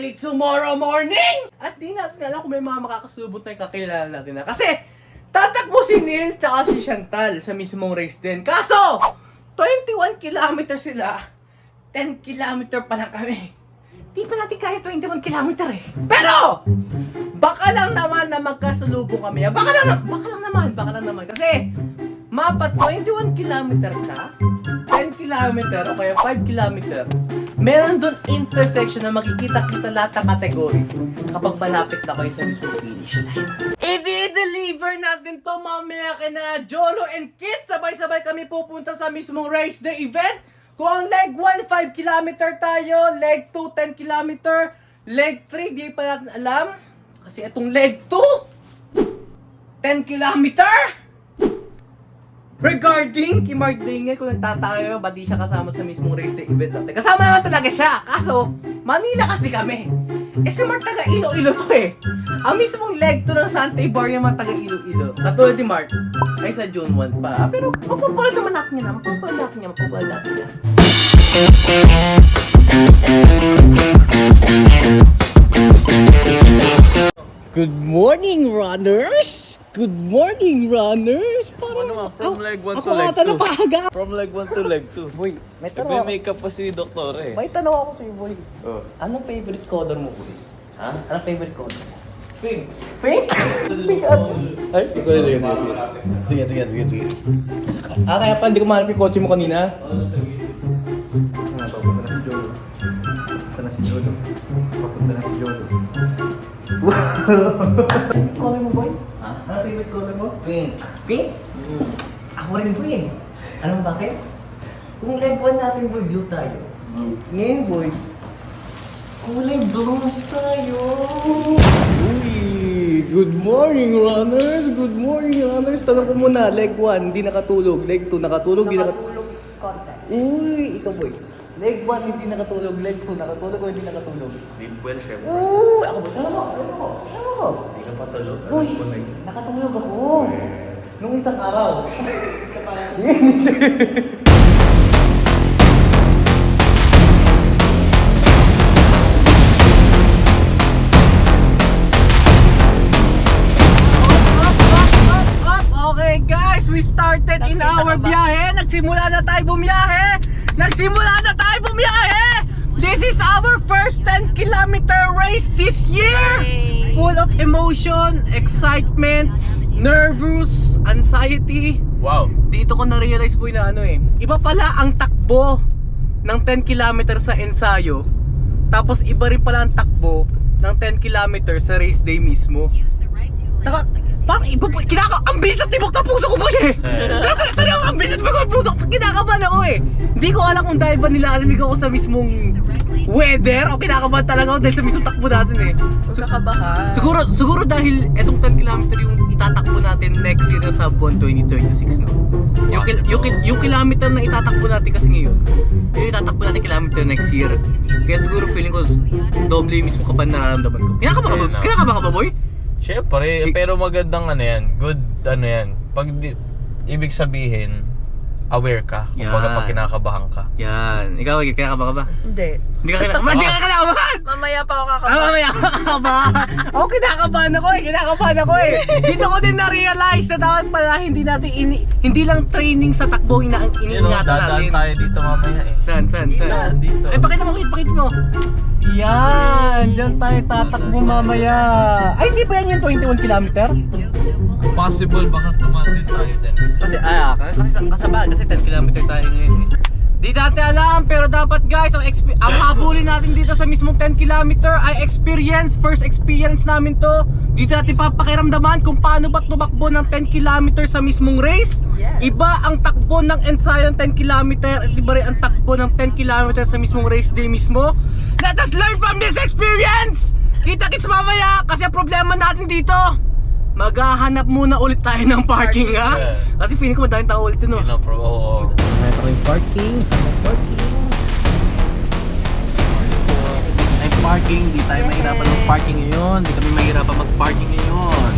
early tomorrow morning! At di natin alam kung may mga makakasulubot na yung kakilala natin na. Kasi, tatakbo si Neil tsaka si Chantal sa mismong race din. Kaso, 21 kilometers sila, 10 kilometer pa lang kami. Di pa natin kaya 21 kilometer eh. Pero, baka lang naman na magkasulubong kami. Baka lang naman. Kasi, mapa 21 kilometer ka, 10 kilometer o kaya 5 kilometer, meron doon intersection na makikita-kita lahat ng kategory kapag malapit na kayo sa mismo finish line. I-deliver natin to mamaya kina Jolo and Kit. Sabay-sabay kami pupunta sa mismong race day event. Kung ang leg 1, 5 kilometer tayo, leg 2, 10 kilometer, leg 3, di pa natin alam. Kasi itong leg 2, 10 kilometer. Regarding kay Mark Dingay, kung nagtataka ba't di siya kasama sa mismong race day event natin. Kasama naman talaga siya, kaso Manila kasi kami. Eh si Mark taga Iloilo to eh. Ang mismong leg to ng Santa Ibarria man taga Iloilo. Katulad ni Mark, ay sa June 1 pa. Pero mapapala naman natin yan, mapapala natin yan. Good morning, runners! Good morning, runners! Ano nga, from leg 1 to ako leg ata 2. napahaga. From leg 1 to leg 2. Boy, may May tanong ako. makeup pa si Doktor eh. May tanong ako sa'yo, boy. Oh. Anong favorite color mo, boy? Ha? Anong favorite color mo? Pink. Pink? Pink ay? Sige. Ah, kaya pa hindi ko mahanap yung kotse mo kanina? Papunta na si Jolo. Color mo, boy? Ha? Anong favorite color mo? Pink. Pink? Ako rin, boy eh. Alam mo bakit? Kung leg 1 natin, boy, blue tayo. Ngayon, boy, kulay blues tayo. Uy, good morning, runners. Good morning, runners. Tanong ko muna, leg 1, hindi nakatulog. Leg 2, nakatulog, hindi nakatulog. Uy, ikaw, boy. Leg 1, hindi nakatulog. Leg 2, nakatulog o hindi nakatulog? Sleep well, syempre. Uy, ako ba? Alam mo. Hindi ka patulog. Uy, nakatulog ako. Nung isang araw. Okay guys, we started in our biyahe. Nagsimula na tayo bumiyahe. This is our first 10 kilometer race this year. Full of emotion, excitement, nervous, anxiety. Wow. Dito ko na-realize po na iba pala ang takbo ng 10 kilometer sa ensayo. Tapos iba rin pala ang takbo ng 10 kilometer sa race day mismo. Parang iba po, ang bilis at tibok ng puso ko po eh. Pero seryoso, ang bilis at tibok ng puso ko, kinakabahan ako eh. Hindi ko alam kung dahil ba nilalamig ako sa mismong weather o kinakabahan talaga ako dahil sa mismong takbo natin eh. Kakabahan. Siguro dahil etong 10 kilometer yung itatakbo natin next year sa buwan 2036 no. Yung kilometer na itatakbo natin kasi ngayon, yung itatakbo natin kilometer next year. Kaya siguro feeling ko doble yung mismo kaban nararamdaman ko. Kinakabahan ka ba, boy? Syempre, pero magandang good yan. Ibig sabihin, aware ka. Kumbaga pag kinakabahan ka. Yan. Ikaw, kinakabahan ka ba? Hindi. Hindi ka kinakabahan? Mamaya pa ako kakabahan. Mamaya ka kinakabahan. Ako kinakabahan ako eh. Dito ko din na-realize na dapat pala hindi lang training sa takbo ang iniingatan natin. Dadaan tayo dito mamaya eh. Saan? Dito. Ay, pakita mo. Yan, dyan tayo tatakbo mamaya. Ay, hindi ba yan yung 21 kilometer? Possible baka tumaan din tayo dyan. Kasi 10 kilometer tayo ngayon eh. Di natin alam, pero dapat guys, ang habulin natin dito sa mismong 10 kilometer ay first experience namin to. Dito natin papakiramdaman kung paano ba tumakbo ng 10 kilometer sa mismong race. Yes. Iba ang takbo ng ensayo ng 10 kilometer at iba rin ang takbo ng 10 kilometer sa mismong race day mismo. Let us learn from this experience! Kita-kits mamaya kasi ang problema natin dito, maghahanap muna ulit tayo ng parking ha? Yeah. Kasi feeling ko madaming tao ulit yun no? Oo. Ito yung parking. Parking, di tayo mahirapan mag-parking ngayon. Di kami mahirapan mag-parking ngayon.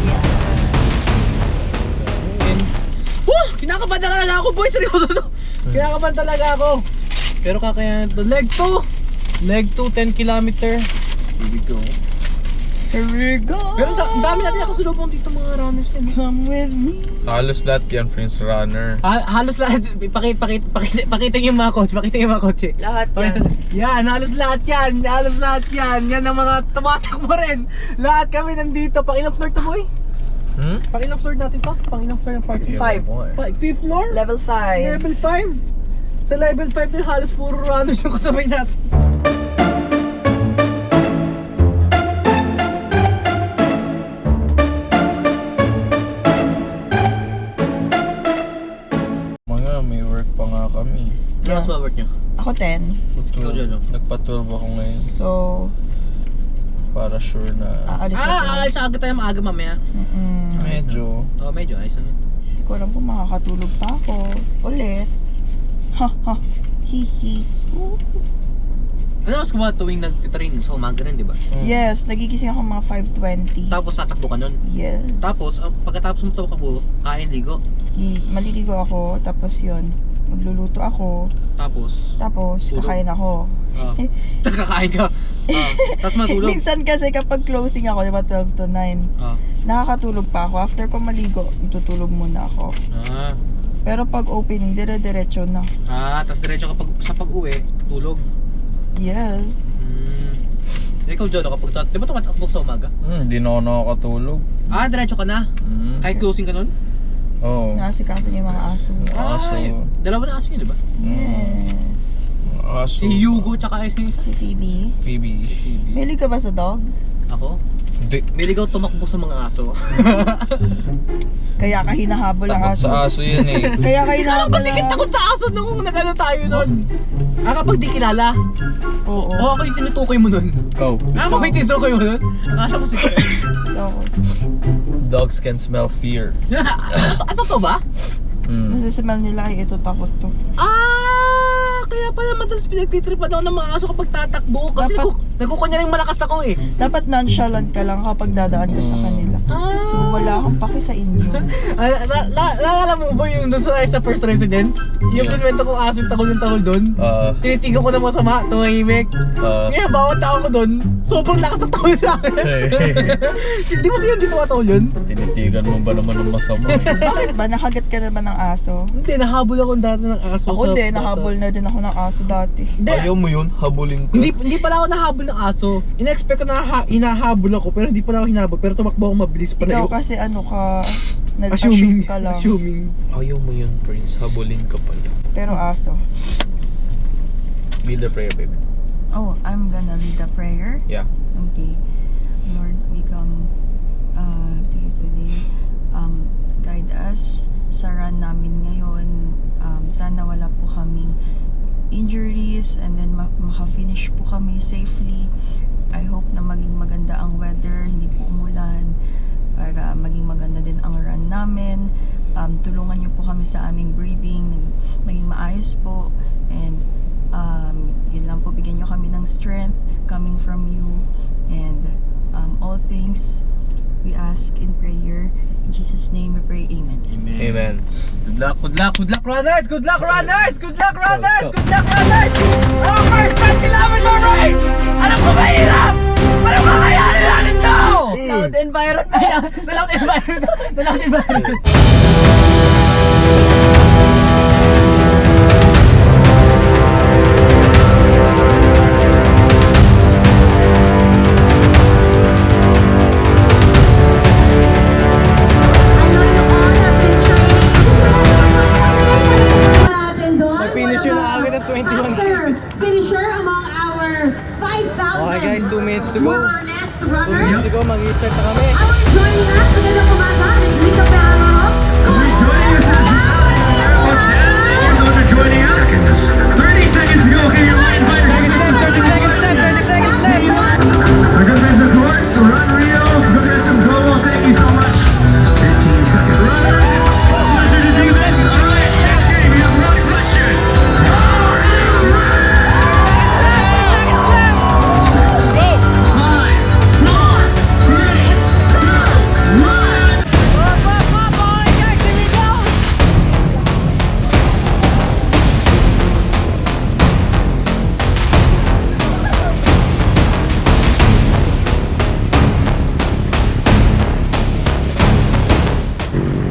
Kinakabahan talaga ako, boy. Seryoso to. Kinakabahan talaga ako. Pero kakayanan to. Leg 2, 10 kilometer. Here we go. Here we go. Pero ang dami natin nakasulubong dito mga runners yan. Come with me. Halos lahat yan, Prince Runner. Halos lahat, pakita yung mga coach, Lahat yan. Yan, halos lahat yan, yan ang mga tumatakbo rin. Lahat kami nandito, pakilang floor to boy? Pakilang floor natin to? Pakilang floor ng parking? 5. Fifth floor? Level 5. Level 5? Sa level 5 na halos puro runners yung kasabay natin. Mga may work pa nga kami. Ano mas ba work nyo? Ako 10. Ikaw, Jojo? Nagpa-12 ako ngayon So, para sure na aalis ako. Sa aga tayo maaga mamaya. medyo Medyo ayos na. Hindi ko alam kung makakatulog pa ako. Ulit. Ha ha. Hihi. Ano mas kumawa tuwing nag-train sa umaga rin, di ba? Yes, nagigising ako mga 5:20. Tapos tatakbo ka nun. Yes. Tapos, pagkatapos mo tumakbo, kain, ligo. Maliligo ako, tapos yun. Magluluto ako, Tapos, tapos Tulog. kakain ako. kakain ka. Tapos matulog. Minsan kasi kapag closing ako, di ba 12 to 9, nakakatulog pa ako. After ko maligo, tutulog muna ako. Pero pag opening, dire-diretso na. Tapos diretso ka sa pag-uwi, tulog. Yes. Ikaw, Jodo, kapag di ba tumatakbo sa umaga? hindi na ako nakakatulog. Diretso ka na? Kahit closing ka nun? Oo. Nakasikaso niya yung mga aso. Aso. Dalawa na aso yun, di ba? Yes. Aso. Si Hugo, tsaka si Si Phoebe. Phoebe. Mahilig ka ba sa dog? Ako? Hindi. May tumakbo sa mga aso. Kaya ka hinahabol ang Takot aso. sa aso yun eh. Kaya ka Alam hinahabol ba, ang sige, takot sa aso nung nag-ano tayo nun. Kapag di kilala. Oo. O ako yung tinutukoy mo nun. Go. Ako yung tinutukoy mo nun. Akala ko sige. Oo. Dogs can smell fear. Ano to ba? Nasisimel nila ay ito takot to. Kaya pala madalas pinagtitripan ako ng mga aso kapag tatakbo. Kasi Dapat- nagkukunya rin malakas ako eh. Dapat nonchalant ka lang kapag dadaan ka sa kanila. So wala akong paki sa inyo. Naalala mo ba yung doon sa first residence? Yung Yeah. kinwento kong aso tahol ng tahol doon? Tinitigan ko na masama, tumahimik. Ngayon, bawat tao ko doon, sobrang lakas ng tahol sa akin. Di ba siya hindi tumatahol yun? Tinitigan mo ba naman ng masama? Bakit ba? Nakagat ka naman ng aso? Hindi, nahabol ako dati ng aso. Ako sa din, bata. nahabol na din ako ng aso dati. Hindi, Ayaw mo yun? Habulin ko? hindi pala ako nahabol ng aso. Ina-expect ko na inahabol ako, pero hindi pala ako hinabol. Pero tumakbo ako mabilis pala Ikaw yun. kasi ano ka, Assuming. nag-assume ka lang. Assuming. Ayaw mo yun, Prince. Habulin ka pala. Pero aso. Lead the prayer, baby. Oh, I'm gonna lead the prayer. Yeah. Okay. Lord, we come to you today. Guide us sa run namin ngayon. Sana wala po kaming injuries and then maka-finish po kami safely. I hope na maging maganda ang weather, hindi po umulan, para maging maganda din ang run namin. Tulungan niyo po kami sa aming breathing, maging maayos po, and yun lang po, bigyan niyo kami ng strength coming from you, and all things we ask in prayer. In Jesus' name we pray, amen. Amen. Good luck, runners! Good luck, runners! Good luck, runners! Good luck, runners! Our first 10 kilometer race! Alam ko mahirap! Pero kakayanin natin to! Loud environment. Loud environment! Nag-finish yun na agad ng 21. Finisher among our 5,000. Okay guys, 2 minutes to go. Wellness 2 minutes runners. to go, mag-i-start na kami. Our joining us, magandang umaga, Ms. Rita Perro. Joining us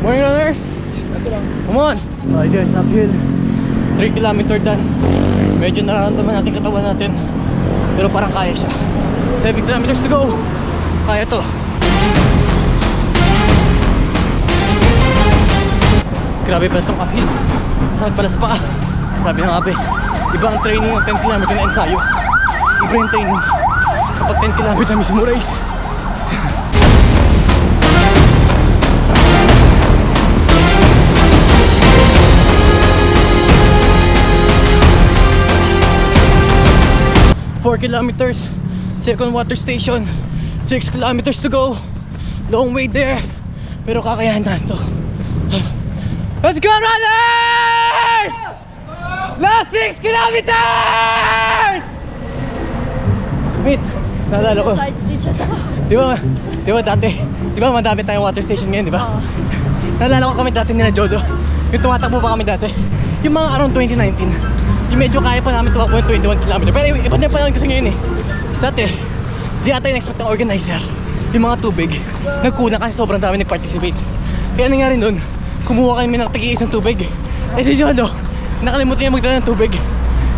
Morning runners! Come on! Okay guys, uphill. 3 kilometer done. Medyo nararamdaman natin katawan natin. Pero parang kaya siya. 7 kilometers to go. Kaya to. Grabe pala itong uphill. Sakit pala sa paa. Sabi ng abe, iba ang training ng 10 km na ensayo. Iba yung training kapag 10 km na mismo race. Four kilometers, second water station, 6 kilometers to go. Long way there, pero kakayahan na ito. Let's go runners! Last 6 kilometers! Smith, naalala ko. Di ba madami tayong water station ngayon, di ba? Naalala ko kami dati nila Jodo. Yung tumatakbo pa kami dati. Yung mga around 2019. Yung medyo kaya pa namin tumakbo yung 21 km. Pero iba na pa lang kasi ngayon eh. Dati, di ata yung expect ng organizer. Yung mga tubig, nagkuna kasi sobrang dami nag-participate. Kaya nangyari nun, kumuha kami ng tagi-isang tubig. Eh si Jodo, nakalimutan niya magdala ng tubig.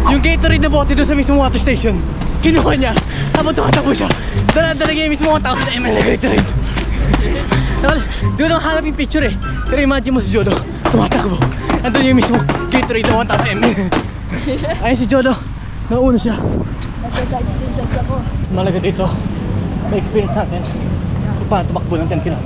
Yung Gatorade na bote doon sa mismong water station, kinuha niya. Habang tumatakbo siya, dala-dala niya yung mismong 1,000 ml na Gatorade. Doon ang hanap yung picture eh. Pero imagine mo si Jodo, tumatakbo. Andun yung mismong Gatorade na 1,000 ml. Ayun si Jodo, nauna siya. Nagsa-side stations ako. Malaga dito, may experience natin kung paano tumakbo ng 10 km.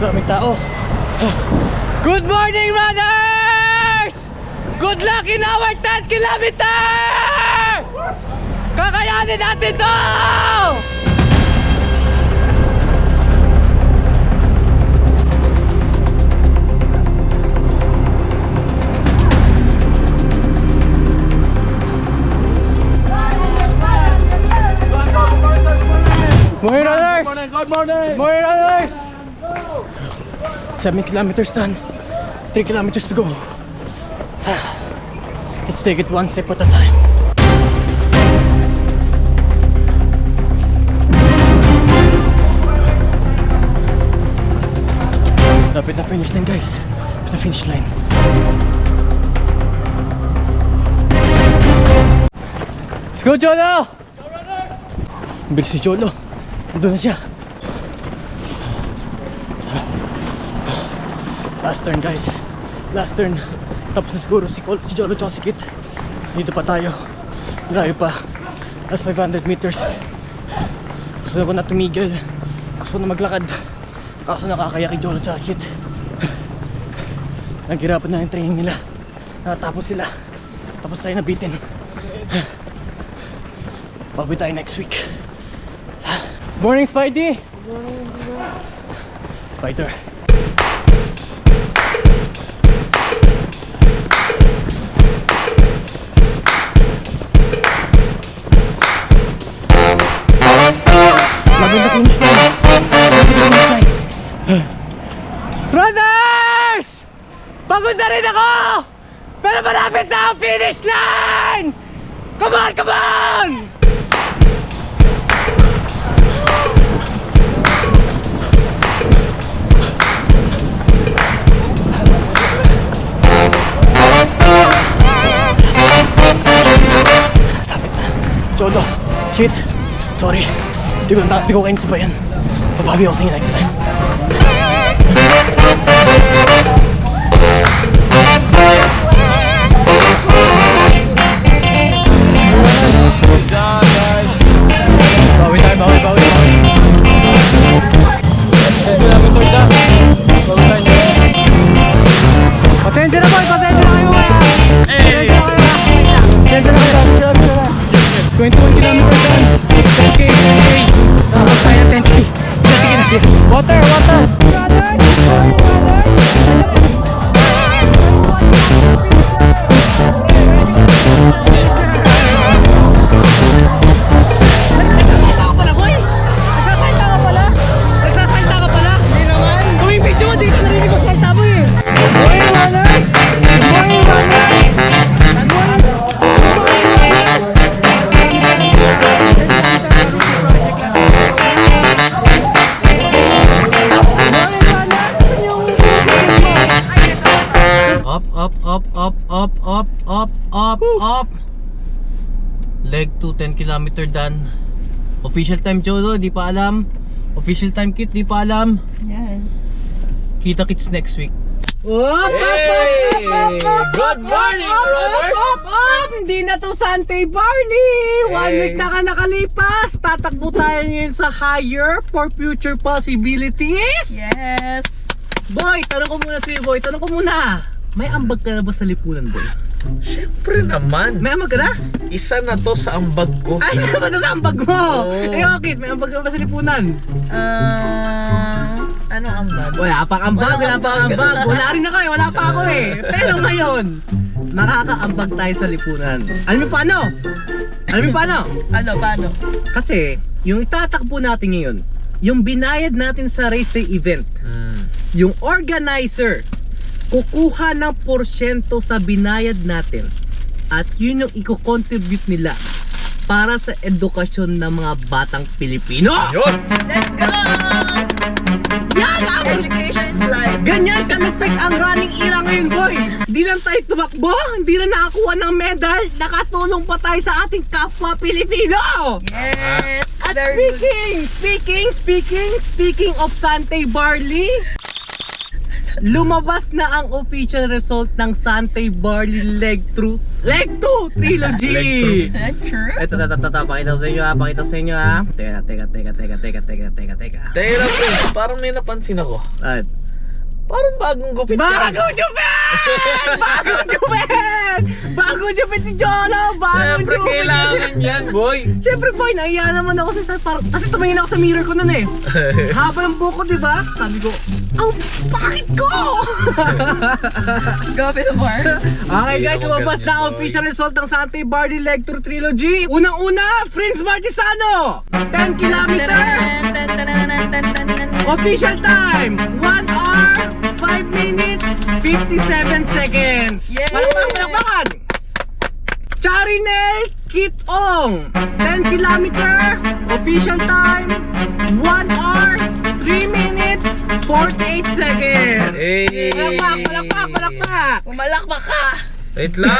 Daming tao. Good morning, runners! Good luck in our 10 kilometer! Kakayanin natin to! Morning, runners! Good morning! Morning, runners! 7 kilometers done. 3 kilometers to go. Let's take it one step at a time. Lapit na finish line guys. Lapit na finish line. Let's go Jolo! Bilis si Jolo. Nandun na siya. Last turn guys. Last turn. Tapos na siguro si Jolo at si Kit. Dito pa tayo. Layo pa. Last 500 meters. Gusto ko na tumigil. Gusto na maglakad. Kaso nakakaya kay Jolo at Kit. Naghirapan na yung training nila. Nakatapos sila. Tapos tayo nabitin. Bawi tayo next week. Morning Spidey! Morning Spider. Maganda finish line. Runners! Pagod na rin ako! Pero malapit na ang finish line! Come on! Come on! Lapit na. Jolo, shit. Sorry. Di ko kayo sabayan. Pababi ako sa inyo next time. Bawi tayo, bawi. Pasensya namin sa ita. Pasensya na boy, pasensya na kayo kaya. Pasensya na kayo. 21 kilometers done. 10K. Nakakot tayo na 10K. Sige. Water. 10 kilometer done. Official time Jolo, di pa alam. Official time Kit, di pa alam. Yes. Kita kits next week. Hey! Good morning, brothers! Hindi na to Sante Barley! 1 Hey! week na ka nakalipas! Tatakbo tayo ngayon sa higher for future possibilities! Yes. Boy, tanong ko muna sa'yo, boy. Tanong ko muna. May ambag ka na ba sa lipunan, boy? Siyempre naman. May ambag ka na? Isa na to sa ambag ko. Ay, saan ba ito sa ambag mo? Oo. Eh, okay. May ambag ka na ba sa lipunan? Anong ambag? Wala pa ambag, wala pa ambag. Wala rin ako eh, wala pa ako eh. Pero ngayon, makakaambag tayo sa lipunan. Alam mo paano? Alam mo paano? Ano, paano? Kasi, yung itatakbo natin ngayon, yung binayad natin sa race day event, yung organizer, kukuha ng porsyento sa binayad natin at yun yung i-contribute nila para sa edukasyon ng mga batang Pilipino. Yun! Let's go! Yan ang Education is life. ganyan kalupit ang running era ngayon, boy. Hindi lang tayo tumakbo, hindi na nakakuha ng medal, nakatulong pa tayo sa ating kapwa Pilipino. Yes. At Very good. speaking of Sante Barley, lumabas na ang official result ng Sante Barley Leg 2 Trilogy. Leg Lecture? Ito, pakita ko sa inyo ha, Teka. Teka lang, Prince. Parang may napansin ako. At, Parang bagong gupit yan. Bagong Jupit si Jolo! Bagong Siyempre Jupit! kailangan yan, boy. Siyempre boy, naiya naman ako sa parang, kasi tumingin ako sa mirror ko nun eh. Haba ng buko, di ba? Sabi ko, ang pangit ko! Gabi na bar. Okay guys, Hindi naman lumabas na ang ganyan, boy. official result ng Sante Barley Leg 2 Trilogy. Unang-una, Prince Martisano! 10 kilometer! Official time! 1 hour, 5 minutes, 57 seconds! Yay! Palakpakan! Charinel Kitong! 10 kilometer, official time, 1 hour, 3 minutes, 48 seconds! Hey! Palakpak! Pumalakpak ka. Wait lang.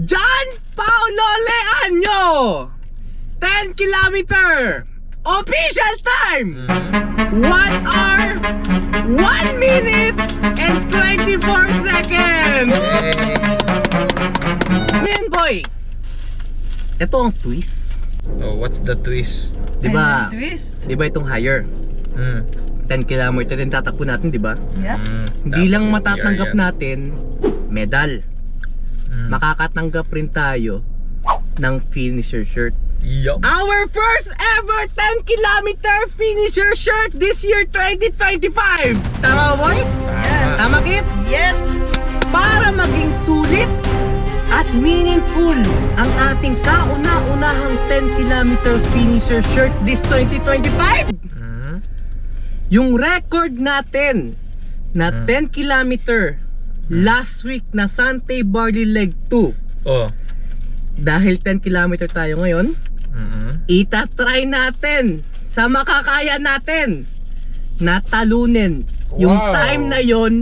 John Paulo Leaño! 10 kilometer, official time! 1 hour, 1 minute, and 24 seconds! Man boy! Ito ang twist. Oh, what's the twist? Diba? Ay, twist. Diba itong higher? 10 kilometer din tatakbo natin, diba? Yeah. Hindi lang matatanggap natin medal. Makakatanggap rin tayo ng finisher shirt. Yup. Our first ever 10 kilometer finisher shirt this year 2025! Tama boy? Tama Kit? Yes. Para maging sulit at meaningful ang ating kauna-unahang 10 kilometer finisher shirt this 2025! Yung record natin na 10 kilometer last week na Sante Barley Leg 2, Oh. dahil 10 kilometer tayo ngayon, itatry natin sa makakaya natin na talunin yung Wow. time na yon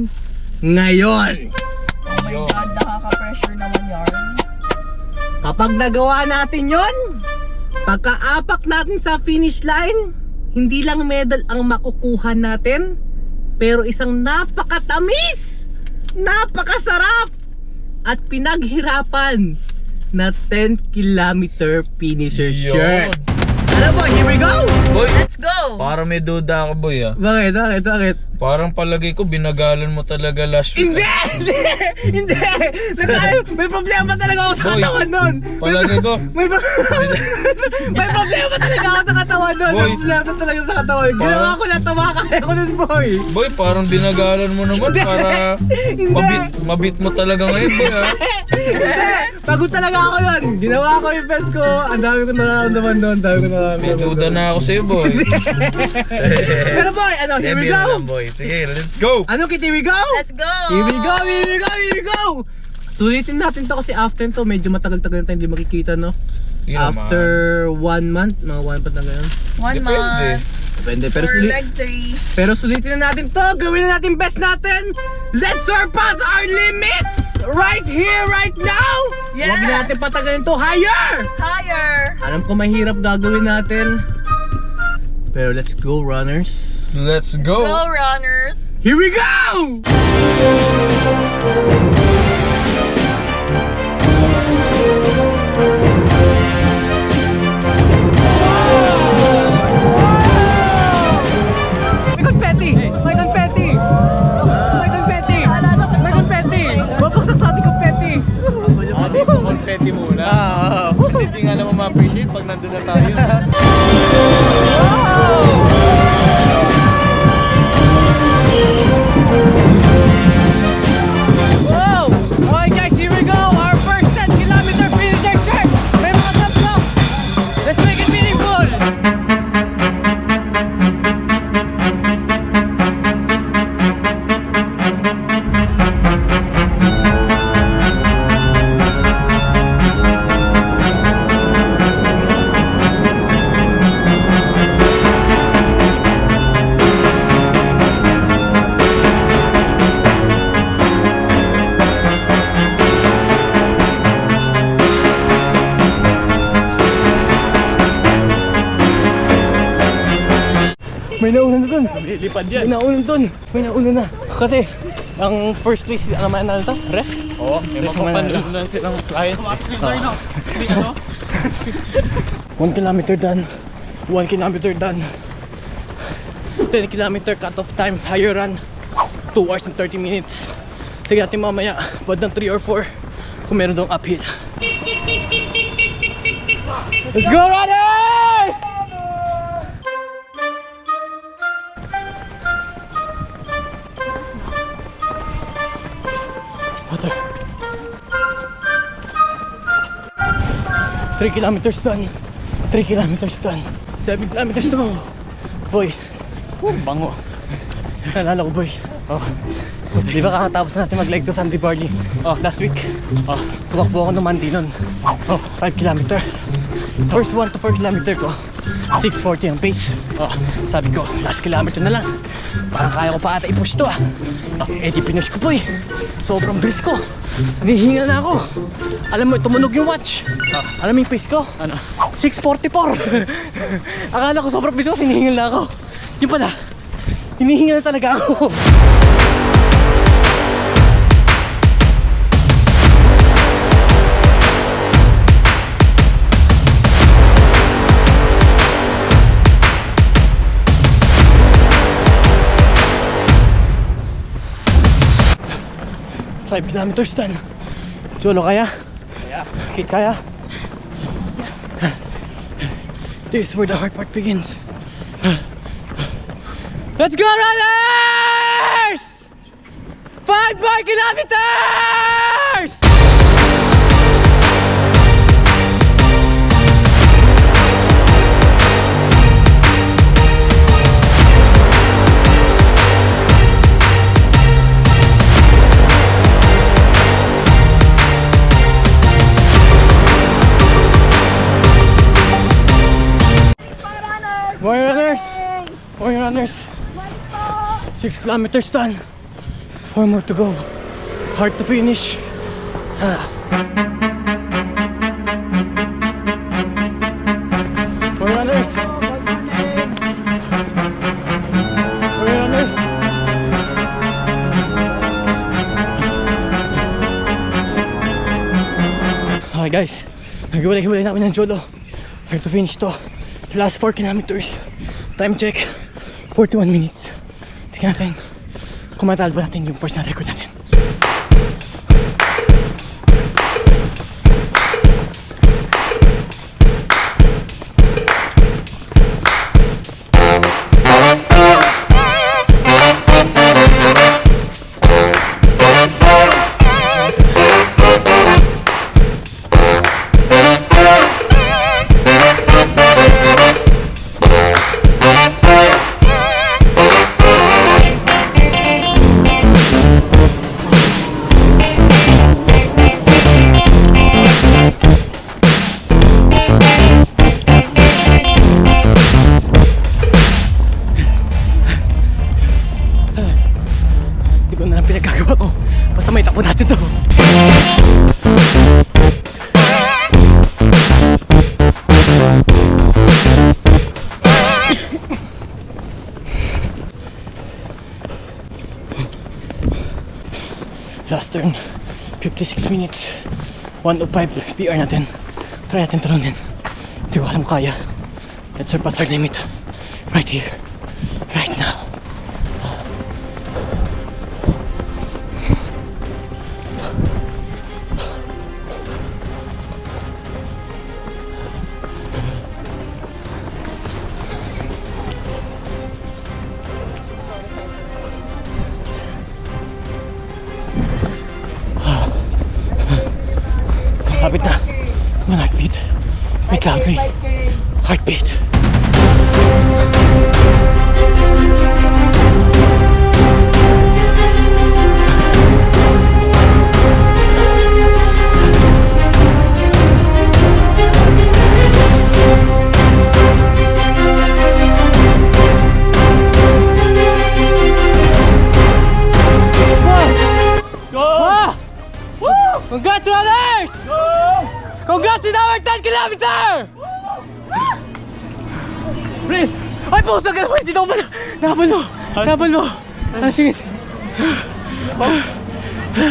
ngayon. Oh my God, nakaka-pressure naman yarn. Kapag nagawa natin yon, pagkaapak natin sa finish line, hindi lang medal ang makukuha natin, pero isang napakatamis, napakasarap, at pinaghirapan na 10 kilometer finisher shirt. Ano po, here we go! Boy, Let's go. parang may duda ako, boy, ah. Bakit? Parang palagay ko, binagalan mo talaga last week. Hindi! May problema talaga ako sa Boy, katawan nun! palagay ko. May problema talaga ako sa katawan nun! Boy. May problema talaga sa katawan. Ginawa ko na kaya ko nun, boy! Boy, parang binagalan mo naman Hindi. para Hindi. mabit mo talaga ngayon, boy, ah. Hindi! Pagod talaga ako yun! Ginawa ko yung best ko! Ang dami ko nararamdaman doon! May duda na ako sa'yo, boy. Pero boy, here we Biro go! lang, boy. Sige, let's go! Ano kit, here we go! Let's go. Here we go! Sulitin natin to kasi after to medyo matagal-tagal na tayo hindi makikita, no? Yun naman. After 1 month, mga 1 month na ganyan. 1 Depende. month. Depende, pero For leg 3. sulitin na natin to, gawin na natin best natin. Let's surpass our limits! right here, right now! Yeah! Huwag natin patagalin to. Higher! Higher! Alam ko mahirap gagawin natin. Pero let's go, runners. Let's go! Go runners! Here we go! May confetti! May confetti! May confetti! May confetti! Babaksak sa ating confetti! Dito confetti muna. Kasi hindi nga naman ma-appreciate pag nandun na tayo. Wow! Okay guys, here we go! Our first 10-kilometer finisher check! May mga top. Let's make it meaningful! May nauna na dun. Lipad yan. May nauna dun. May nauna na. Kasi, ang first place, ano man na ito? Ref? Oo, may mapapanood na silang clients. 1 kilometer done. 1 kilometer done. 10 kilometer cut-off time. Higher run. 2 hours and 30 minutes. Tignan natin mamaya. Bandang 3 or 4. Kung meron dong uphill. Let's go, runners! Water. 3 kilometers done. 3 kilometers done. 7 kilometers to go. Boy, Bango. naalala ko boy. Oh. Di ba kakatapos natin mag-leg to Sandy Barley? Last week. Tumakbo ako ng Mandi nun. 5 kilometer. First 1 to 4 kilometer ko. 6:40 ang pace. Sabi ko, last kilometer na lang. Parang kaya ko pa ata i-push to Eh di pinush ko po eh. Sobrang bilis ko. Hinihingal na ako. Alam mo, tumunog yung watch. Alam mo yung pace ko? Ano? 6:44. Akala ko sobrang bilis ko, hinihingal na ako. Yung pala, hinihingal na talaga ako. Five kilometers done. Jolo, kaya? Kaya. Kit, kaya? This is where the hard part begins. Let's go, runners! 5 more kilometers! More runners! More runners! 6 kilometers done. 4 more to go. Hard to finish. More runners! More runners! Okay guys, naghiwalay-hiwalay namin ng Jolo. We have to finish to. The last 4 kilometers. Time check, 41 minutes. Tingnan natin kung matalo ba natin yung personal record natin. Last turn, 56 minutes, 105 PR natin. Try natin talunin. Hindi ko alam kaya. Let's surpass our limit. Right here, right now. Lapit na. Come on, heartbeat. Beat loudly. Heartbeat. Congrats, runners! Congrats in our 10 kilometer! Please! Ay, pusag ka naman! Dito ko pala! Napan mo! Ah, sige.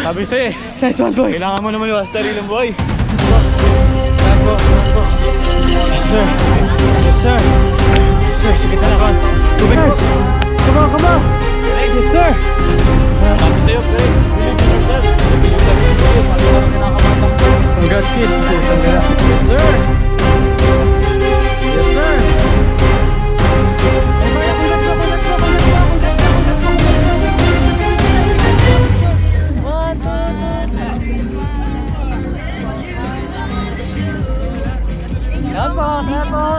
Sabi sa'yo eh, Nice one, boy! kailangan mo naman iwas sarili ng buhay. Yes, sir! Yes, sir! Yes, sir! Sige, tala. Tubig! Come on, come on! Yes, sir! Sabi sa'yo, pre, believe in yourself. Congrats, kid! Pusag ka na. Yes, sir! Yes, sir!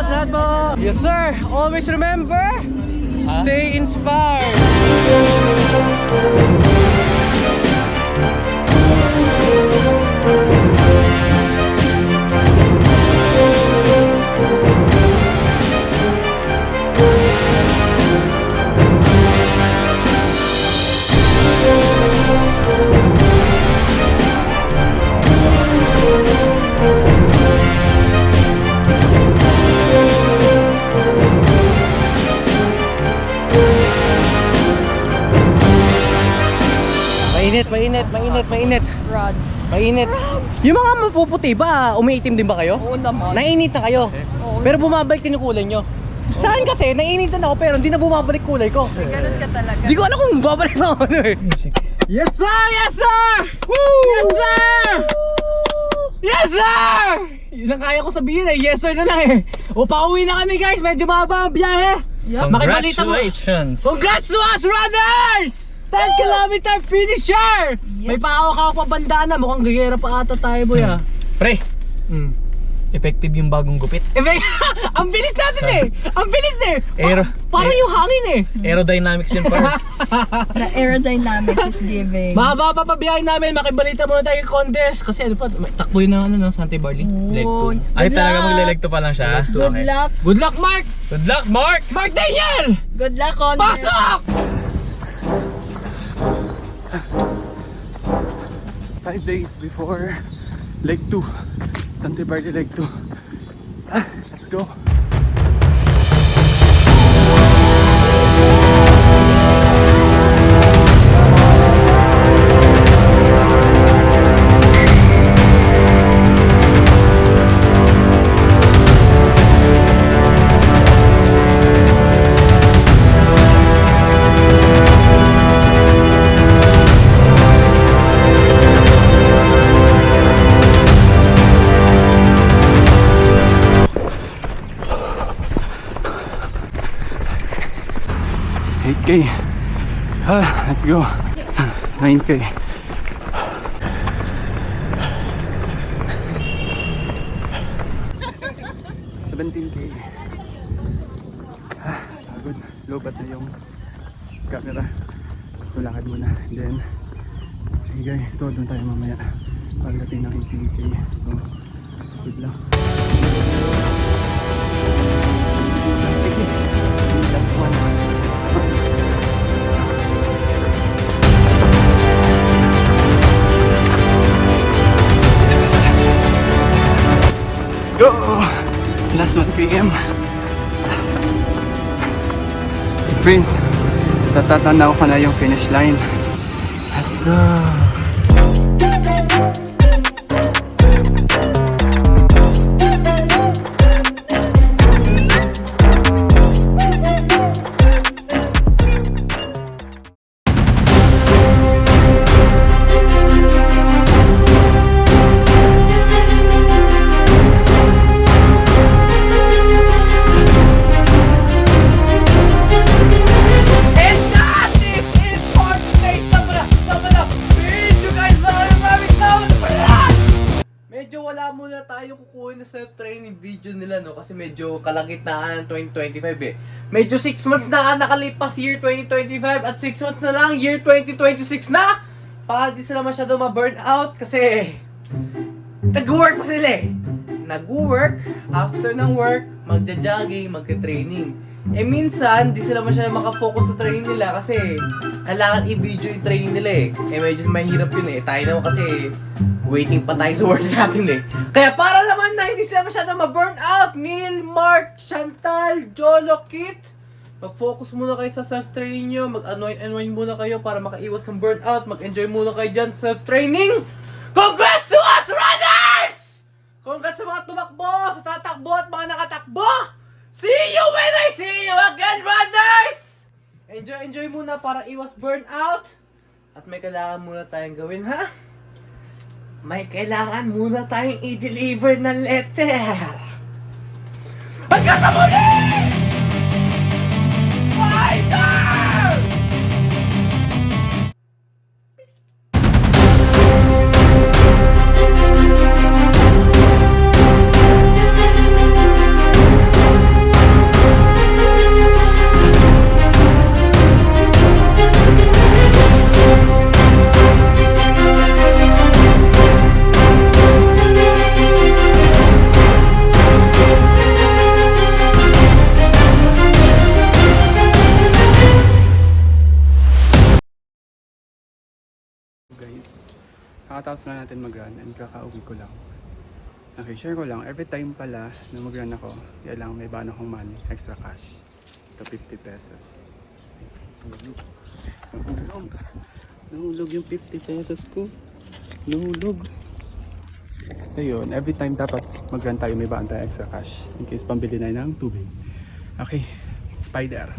Salamat po! Yes, sir! Always remember, stay inspired! Mainit. Rods. Mainit. Yung mga mapuputi ba, umiitim din ba kayo? Oo naman. Nainit na kayo. Oo. Pero bumabalik din yung kulay nyo. Sa akin kasi, nainitan ako pero hindi na bumabalik kulay ko. Ganun ka talaga. Hindi ko alam kung babalik na ako ano eh. Yes sir! Yes sir! Woo! Yes sir! Yes sir! Yun ang kaya ko sabihin eh. Yes sir na lang eh. O pauwi na kami guys. Medyo mahaba ang biyahe. Makibalita mo. Congratulations! Congrats to us runners! 10 kilometer finisher! May pahawak pa bandana. Mukhang gagera pa ata tayo boy ah. Pre, effective yung bagong gupit. Ang bilis natin eh! Ang bilis eh! Parang yung hangin eh! Aerodynamics yun, par. The aerodynamics is giving. Mahaba pa pabiyahin namin, makibalita muna tayo yung contest. Kasi ano pa, may takbo yun ng ano, Sante Barley. Leg 2. Ay, talaga magle-leg 2 pa lang siya? Good luck. Good luck, Mark! Good luck, Mark! Mark Daniel! Good luck, Connor. Pasok! 5 days before leg 2. Sante Bardi leg 2. Let's go. Let's go. 9K. Pagod. Lobat na yung camera. So lakad muna. Then, higay. Ito, doon tayo mamaya. Pagdating ng 18K. So, good luck. Last one. Let's go! Last 1 PM. Prince, natatanaw ko na yung finish line. Let's go! And that is it for today's video, guys. Maraming salamat. Medyo wala muna tayo kukuhin na self-training video nila, no? Kasi medyo kalagitnaan ng 2025 eh. Medyo 6 months na nakalipas year 2025 at 6 months na lang year 2026 na! Para di sila masyado ma-burn out kasi nag-work pa sila eh. Nag-work, after ng work, magja-jogging, magka-training. Eh minsan, di sila masyado makafocus sa training nila kasi kailangan i-video yung training nila eh. Eh medyo mahirap yun eh. Tayo naman kasi waiting pa tayo sa work natin eh. Kaya para naman na hindi sila masyado ma-burn out, Neil, Mark, Chantal, Jolo, Kit, mag-focus muna kayo sa self-training nyo, mag-unwind muna kayo para makaiwas ng burnout, mag-enjoy muna kayo dyan sa self-training. Congrats to us, runners! Congrats sa mga tumakbo, sa tatakbo at mga nakatakbo! See you when I see you again, runners! Enjoy muna para iwas burnout. At may kailangan muna tayong gawin, ha? May kailangan muna tayong i-deliver na letter. Hanggang sa muli! Fighter! Guys, kakatapos na natin mag-run and kakauwi ko lang. Okay, share ko lang. Every time pala na mag-run ako, kailangan may bano akong money, extra cash. Ito 50 pesos. Nahulog yung 50 pesos ko. Nahulog. So yun, every time dapat mag-run tayo, may baan tayo extra cash in case pambili na ng tubig. Okay, spider.